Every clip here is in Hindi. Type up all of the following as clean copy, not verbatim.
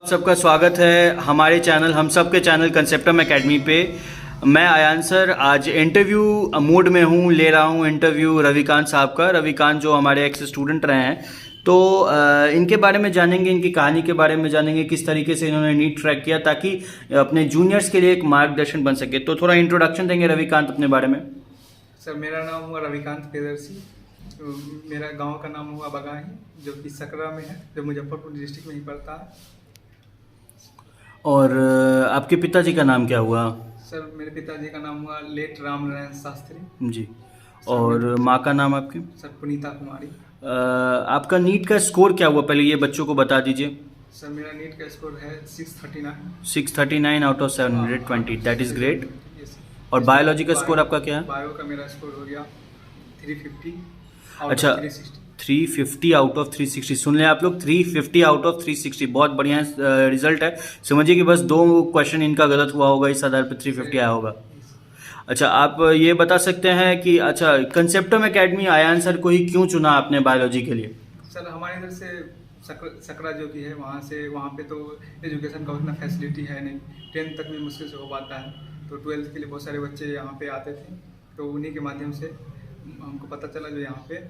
सबका स्वागत है हमारे चैनल हम सब के चैनल कंसेप्टम एकेडमी पे। मैं आयान सर आज इंटरव्यू मूड में हूँ, ले रहा हूँ इंटरव्यू रविकांत साहब का। रविकांत जो हमारे एक्स स्टूडेंट रहे हैं, तो इनके बारे में जानेंगे, इनकी कहानी के बारे में जानेंगे, किस तरीके से इन्होंने नीट ट्रैक किया ताकि अपने जूनियर्स के लिए एक मार्गदर्शन बन सके। तो थोड़ा इंट्रोडक्शन देंगे रविकांत अपने बारे में। सर मेरा नाम हुआ रविकांत प्रियदर्शी। मेरा गांव का नाम हुआ बगाही, जो कि सकरा में है, जो मुजफ्फरपुर डिस्ट्रिक्ट में ही पड़ता है। और आपके पिताजी का नाम क्या हुआ? सर मेरे पिताजी का नाम हुआ लेट राम नारायण शास्त्री जी। और माँ का नाम आपकी? सर पुनीता कुमारी। आपका नीट का स्कोर क्या हुआ, पहले ये बच्चों को बता दीजिए। सर मेरा नीट का स्कोर है 639। 639 out of 720, that is great. और और बायोलॉजी का स्कोर आपका क्या है? बायो का मेरा स्कोर हो गया 350। अच्छा, 350 आउट ऑफ 360। सुन लें आप लोग, 350 आउट ऑफ 360, बहुत बढ़िया रिजल्ट है। समझिए कि बस 2 क्वेश्चन इनका गलत हुआ होगा, इस आधार पर 350 आया होगा। अच्छा, आप ये बता सकते हैं कि अच्छा कंसेप्टम एकेडमी आयान सर को ही क्यों चुना आपने बायोलॉजी के लिए? सर हमारे इधर से सकरा जो कि है, वहाँ पे तो एजुकेशन का उतना फैसिलिटी है नहीं। 10th तक में मुश्किल से हो पाता है, तो 12th के लिए बहुत सारे बच्चे यहाँ पे आते थे। तो उन्हीं के माध्यम से हमको पता चला जो यहाँ पे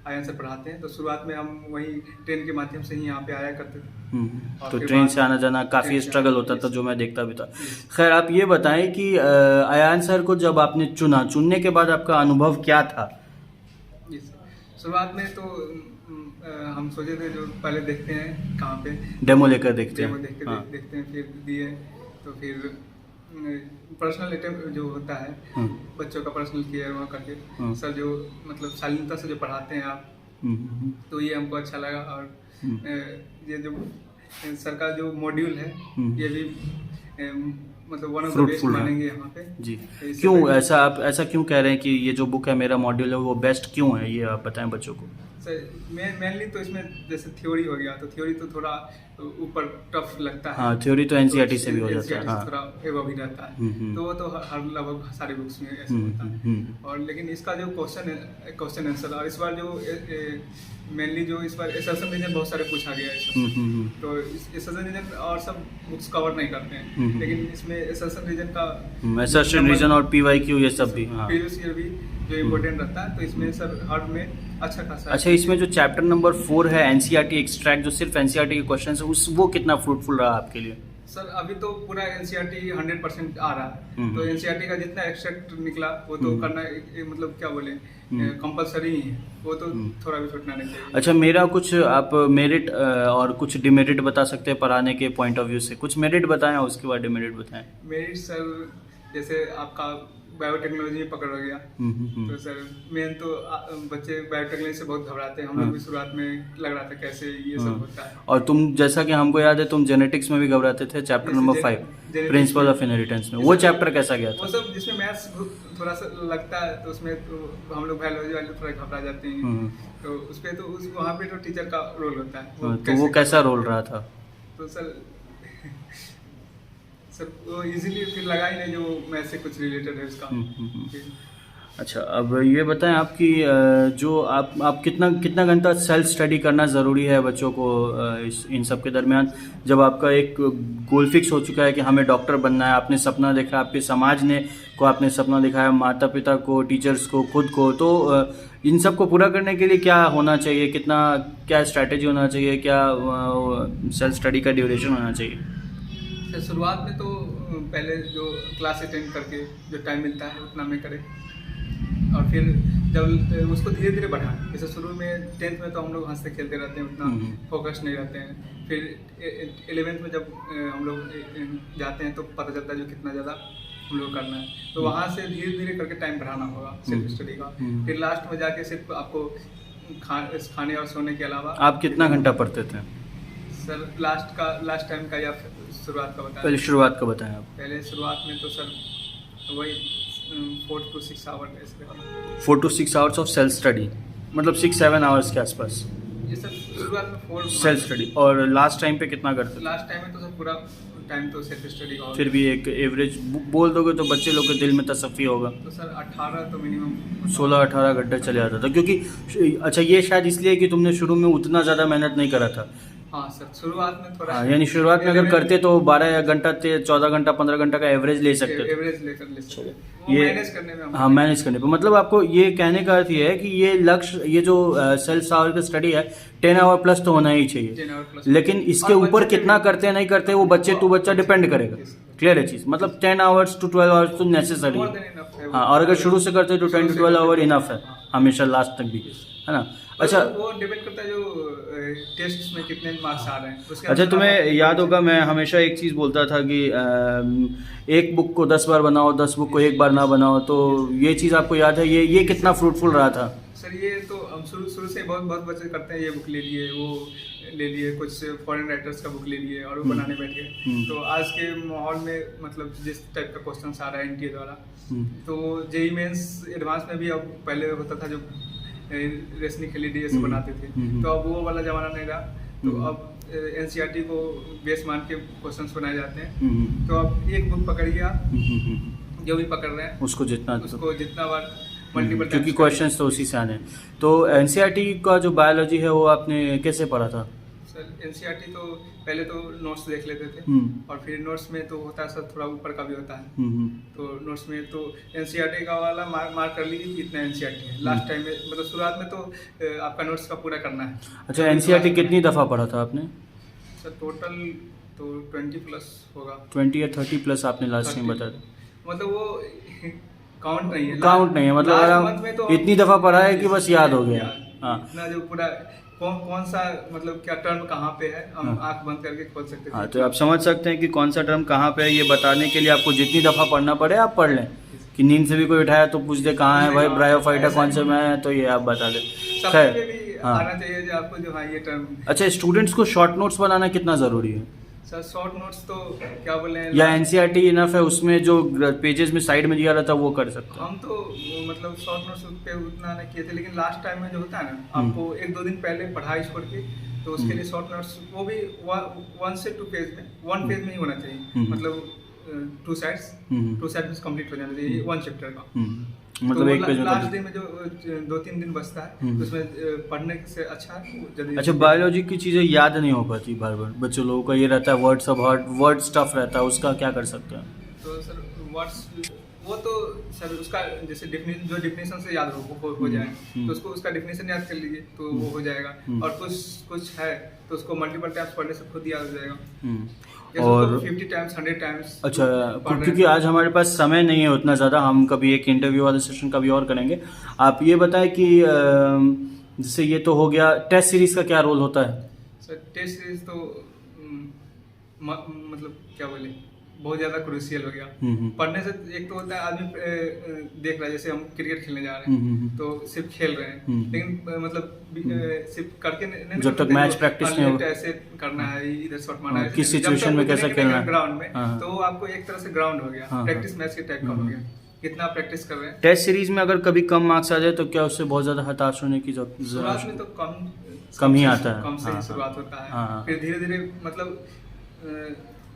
आयन सर पढ़ाते हैं। तो शुरुआत में हम वही ट्रेन के माध्यम से ही यहाँ पे आया करते थे। तो ट्रेन से आना जाना काफ़ी स्ट्रगल होता था, जो मैं देखता भी था। खैर, आप ये बताएं कि आयान सर को जब आपने चुनने के बाद आपका अनुभव क्या था? जी सर, शुरुआत में तो हम सोचे थे जो पहले देखते हैं कहाँ पे डेमो लेकर देखते हैं। देखते हैं, फिर दिए। तो फिर पर्सनल अटेम्प्ट जो होता है, बच्चों का पर्सनल केयर वहाँ करके सर जो मतलब शालीनता से जो पढ़ाते हैं आप, तो ये हमको अच्छा लगा। और ये जो सर का जो मॉड्यूल है, ये भी मतलब वन ऑफ द बेस्ट मानेंगे यहाँ पे जी। तो क्यों ऐसा, आप ऐसा क्यों कह रहे हैं कि ये जो बुक है मेरा मॉड्यूल है वो बेस्ट क्यों है, ये आप बताएं बच्चों को। सर मेनली तो इसमें जैसे थ्योरी हो गया, तो थ्योरी तो थोड़ा ऊपर टफ लगता है। हाँ, थ्योरी तो एनसीईआरटी से भी हो जाता है। हाँ, थोड़ा एवं भी रहता है, तो वो तो हर लगभग सारे बुक्स में ऐसा होता है। और लेकिन इसका जो क्वेश्चन आंसर, और इस बार जो मेनली जो इस बार एसर्शन रीजन बहुत सारे पूछा गया है। तो एसर्शन रीजन और सब बुक्स कवर नहीं करते हैं, लेकिन इसमें एसर्शन रीजन का एसर्शन रीजन और पीवाईक्यू ये सब भी, हाँ, प्रीवियस ईयर भी जो इम्पोर्टेंट रहता है। तो इसमें सर हर में अच्छा खासा। अच्छा, इसमें जो चैप्टर नंबर 4 है एनसीईआरटी एक्सट्रैक्ट, जो सिर्फ एनसीईआरटी के क्वेश्चन है, उस वो कितना फ्रूटफुल रहा आपके लिए? सर अभी तो पूरा एनसीईआरटी 100% आ रहा है। तो एनसीईआरटी का जितना एक्सट्रैक्ट निकला वो तो करना मतलब क्या बोले, कंपलसरी ही है, वो तो थोड़ा भी छूटना नहीं चाहिए। अच्छा, मेरा कुछ आप मेरिट और कुछ डिमेरिट बता सकते हैं पढ़ाने के पॉइंट ऑफ व्यू से? कुछ मेरिट बताएं और उसके बाद डिमेरिट बताएं। मेरिट सर जैसे आपका बायोटेक्नोलॉजी में पकड़ हो गया, तो सर मेन तो बच्चे बायोटेक्नोलॉजी से बहुत घबराते हैं। हम लोग भी शुरुआत में लग रहा था कैसे ये सब होता है। और तुम, जैसा कि हमको याद है, तुम जेनेटिक्स में भी घबराते थे, chapter number 5 principle of inheritance में। वो चैप्टर कैसा गया था? वो सब जिसमें मैथ्स थोड़ा सा लगता है, तो उसमें तो हम लोग बायोलॉजी वाले थोड़ा घबरा जाते हैं। तो उस पे तो वहाँ पे तो टीचर का रोल होता है। तो वो कैसा रोल रहा था? तो सर वो इजीली फिर लगा ही नहीं जो मैथ से कुछ रिलेटेड है उसका। अच्छा, अब ये बताएं आपकी जो आप कितना घंटा सेल्फ स्टडी करना ज़रूरी है बच्चों को इन सब के दरमियान, जब आपका एक गोल फिक्स हो चुका है कि हमें डॉक्टर बनना है, आपने सपना देखा, आपके समाज ने को आपने सपना दिखाया, माता पिता को, टीचर्स को, खुद को, तो इन सब को पूरा करने के लिए क्या होना चाहिए, क्या स्ट्रैटेजी होना चाहिए, क्या सेल्फ स्टडी का ड्यूरेशन होना चाहिए? शुरुआत में तो पहले जो क्लास अटेंड करके जो टाइम मिलता है उतना में करें, और फिर जब उसको धीरे धीरे बढ़ाएं। जैसे शुरू में 10th में तो हम लोग हंसते खेलते रहते हैं, उतना फोकस नहीं रहते हैं। फिर 11th में जब हम लोग जाते हैं तो पता चलता है जो कितना ज़्यादा हम लोग करना है। तो वहाँ से धीरे धीरे करके टाइम बढ़ाना होगा सेल्फ स्टडी का। फिर लास्ट में जाके सिर्फ आपको खाने और सोने के अलावा। आप कितना घंटा पढ़ते थे सर? लास्ट टाइम का या शुरुआत का बताएं? पहले शुरुआत का बताएं आप। पहले शुरुआत में तो सर वही 4 to 6 hour. 4 to 6 hours of self study, मतलब 6-7 आवर्स के आसपास ये सर शुरुआत में 4 सेल्फ स्टडी। और लास्ट टाइम पे कितना करते? लास्ट टाइम में तो सर पूरा टाइम तो सेल्फ स्टडी का। फिर भी एक एवरेज बोल दोगे तो बच्चे लोग के दिल में तसफ़ी होगा। तो सर 18 तो मिनिमम 16-18 घंटे चले जाता था, क्योंकि अच्छा ये शायद इसलिए कि तुमने शुरू में उतना ज़्यादा मेहनत नहीं करा था। हाँ सर, शुरुआत में थोड़ा यानी शुरुआत में अगर करते तो 12 घंटा 14 घंटा 15 घंटा का एवरेज ले सकते थे। एवरेज ले सकते वो ये मैनेज करने में हाँ मैनेज करने पे, मतलब आपको ये कहने का अर्थ ये है कि ये लक्ष्य, ये जो सेल्फ आवर का स्टडी है 10 आवर प्लस तो होना ही चाहिए, 10 आवर प्लस। लेकिन इसके और ऊपर बच्चे कितना भी- करते हैं नहीं करते वो बच्चे टू बच्चा डिपेंड करेगा। क्लियर है चीज, मतलब 10 आवर्स टू 12 आवर्स तो नेसेसरी More है। than enough है वो। हाँ, और अगर शुरू से करते तो 10 शुरू टू से 12 करते आवर तो- इनफ है हाँ। हमेशा लास्ट तक भी, है ना। अच्छा वो डिपेंड करता है जो टेस्ट में कितने मार्क्स आ रहे हैं उसके अच्छा, अनुसार तुम्हें आप- याद होगा मैं हमेशा एक चीज़ बोलता था कि एक बुक को 10 बार बनाओ, 10 बुक को एक बार ना बनाओ, तो ये चीज़ आपको याद है, ये कितना फ्रूटफुल रहा था? सर ये तो हम शुरू से बहुत बहुत बच्चे करते हैं, ये बुक ले लिए, वो ले लिए, कुछ फॉरेन राइटर्स का बुक ले लिए और वो बनाने बैठ गए। तो आज के माहौल में मतलब जिस टाइप का क्वेश्चन आ रहा है एनटीए द्वारा, तो जेईई मेंस एडवांस में भी अब पहले होता था जो रेशनिंग के लिए डीएसए बनाते थे, तो अब वो वाला जमाना नहीं रहा। तो अब एनसीईआरटी को बेस मान के क्वेश्चंस बनाए जाते हैं। तो अब एक बुक पकड़िए आप, जो भी पकड़ रहे हैं उसको जितना बार मल्टीपल, क्योंकि क्वेश्चंस तो उसी से आने हैं। तो एनसीईआरटी का जो बायोलॉजी है वो आपने कैसे पढ़ा था? सर एनसीईआरटी तो पहले तो नोट्स देख लेते थे, और फिर नोट्स में तो होता है सर थोड़ा ऊपर का भी होता है। तो नोट्स में तो एनसीईआरटी का वाला मार्क कर लीजिए कि इतना एनसीईआरटी है। लास्ट टाइम में मतलब शुरुआत में तो आपका नोट्स का पूरा करना है। अच्छा, एनसीईआरटी कितनी दफ़ा पढ़ा था आपने? सर टोटल तो 20 प्लस होगा। 20 या 30 प्लस आपने लास्ट टाइम बताया था। मतलब वो काउंट नहीं है, काउंट नहीं है, मतलब अगर लास्ट मंथ में तो आप इतनी दफ़ा पढ़ा है कि बस याद हो गया। हाँ इतना जो पूरा कौन सा मतलब क्या टर्म कहाँ पे है, हम आंख बंद करके खोल सकते थे। हाँ, तो आप समझ सकते हैं कि कौन सा टर्म कहाँ पे है। ये बताने के लिए आपको जितनी दफ़ा पढ़ना पड़े आप पढ़ लें, कि नींद से भी कोई उठाया तो पूछ दे कहाँ है भाई, ब्रायोफाइटा कौन से में है, तो ये आप बता दें। सबके लिए भी हाँ। आना चाहिए जो आपको जो हाँ ये टर्म। अच्छा, स्टूडेंट्स को शॉर्ट नोट्स बनाना कितना ज़रूरी है? सर शॉर्ट नोट्स तो क्या बोले हैं, या एनसीईआरटी इनफ है, उसमें जो पेजेस में साइड में दिया रहता है वो कर सकते हैं? हम तो मतलब शॉर्ट नोट्स पे उतना नहीं किए थे, लेकिन लास्ट टाइम में जो होता है ना, आपको 1-2 दिन पहले पढ़ाई छोड़ के, तो उसके लिए शॉर्ट नोट्स वो भी 1 से 2 पेज में, 1 पेज में ही होना चाहिए। मतलब 2 साइड्स कंप्लीट हो जाना चाहिए 1 चैप्टर का। मतलब तो एक पेज में लास्ट complete। दिन में जो 2-3 दिन बचता है उसमें पढ़ने से अच्छा जल्दी। अच्छा, बायोलॉजी की चीज़ें याद नहीं हो पाती बार बार, बच्चों लोगों का ये रहता है वर्ड स्टफ रहता है, उसका क्या कर सकते हैं? तो सर वर्ड्स वो तो सर उसका जैसे जो डिफिनेशन से याद हो जाए, तो उसको उसका डिफिनेशन याद कर लीजिए तो वो हो जाएगा। और कुछ है तो उसको मल्टीपल टाइम्स पढ़ने से खुद याद हो जाएगा। और 50 टाइम्स 100 टाइम्स। अच्छा, क्योंकि आज हमारे पास समय नहीं है उतना ज़्यादा, हम कभी एक इंटरव्यू वाले सेशन कभी और करेंगे। आप ये बताएं कि जैसे ये तो हो गया, टेस्ट सीरीज का क्या रोल होता है? सर टेस्ट सीरीज तो मतलब क्या बोले, बहुत ज्यादा क्रूशियल हो गया। पढ़ने से एक तो होता है आदमी देख रहा है, जैसे हम क्रिकेट खेलने जा रहे हैं तो सिर्फ खेल रहे हैं, लेकिन मतलब सिर्फ करके नहीं, जब तक मैच प्रैक्टिस नहीं हो, ऐसे करना है, इधर शॉट मारना है, किस सिचुएशन में कैसा खेलना है ग्राउंड में, तो वो आपको एक तरह से ग्राउंड हो गया, प्रैक्टिस मैच के टाइप का हो गया। कितना प्रैक्टिस कर रहे हैं। टेस्ट सीरीज में अगर कभी कम मार्क्स आ जाए तो क्या उससे बहुत ज्यादा हताश होने की शुरुआत में तो कम ही आता है, कम से ही शुरुआत होता है, फिर धीरे धीरे मतलब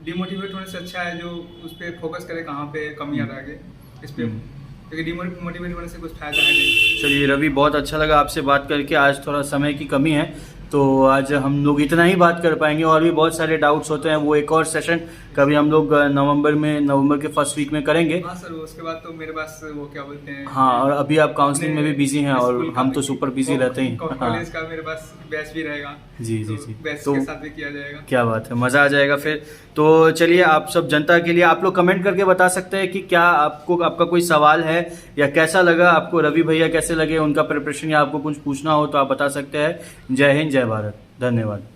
डिमोटिवेट होने से अच्छा है जो उस पर फोकस करे कहाँ पे कमियाँ रह गए इस पे, क्योंकि डिमोटिवेट होने से कुछ फायदा है नहीं। चलिए रवि, बहुत अच्छा लगा आपसे बात करके। आज थोड़ा समय की कमी है तो आज हम लोग इतना ही बात कर पाएंगे, और भी बहुत सारे डाउट्स होते हैं, वो एक और सेशन कभी हम लोग नवंबर के फर्स्ट वीक में करेंगे। हाँ सर, उसके बाद तो मेरे पास वो क्या बोलते हैं, हाँ, और अभी आप काउंसलिंग में भी बिजी हैं और हम तो सुपर बिजी रहते हैं। कॉलेज का मेरे पास बैच भी रहेगा। जी, बैच तो के साथ भी किया जाएगा। क्या बात है, मज़ा आ जाएगा फिर। तो चलिए, आप सब जनता के लिए आप लोग कमेंट करके बता सकते हैं कि क्या आपका कोई सवाल है या कैसा लगा आपको, रवि भैया कैसे लगे, उनका प्रिपरेशन, या आपको कुछ पूछना हो तो आप बता सकते हैं। जय हिंद, जय भारत, धन्यवाद।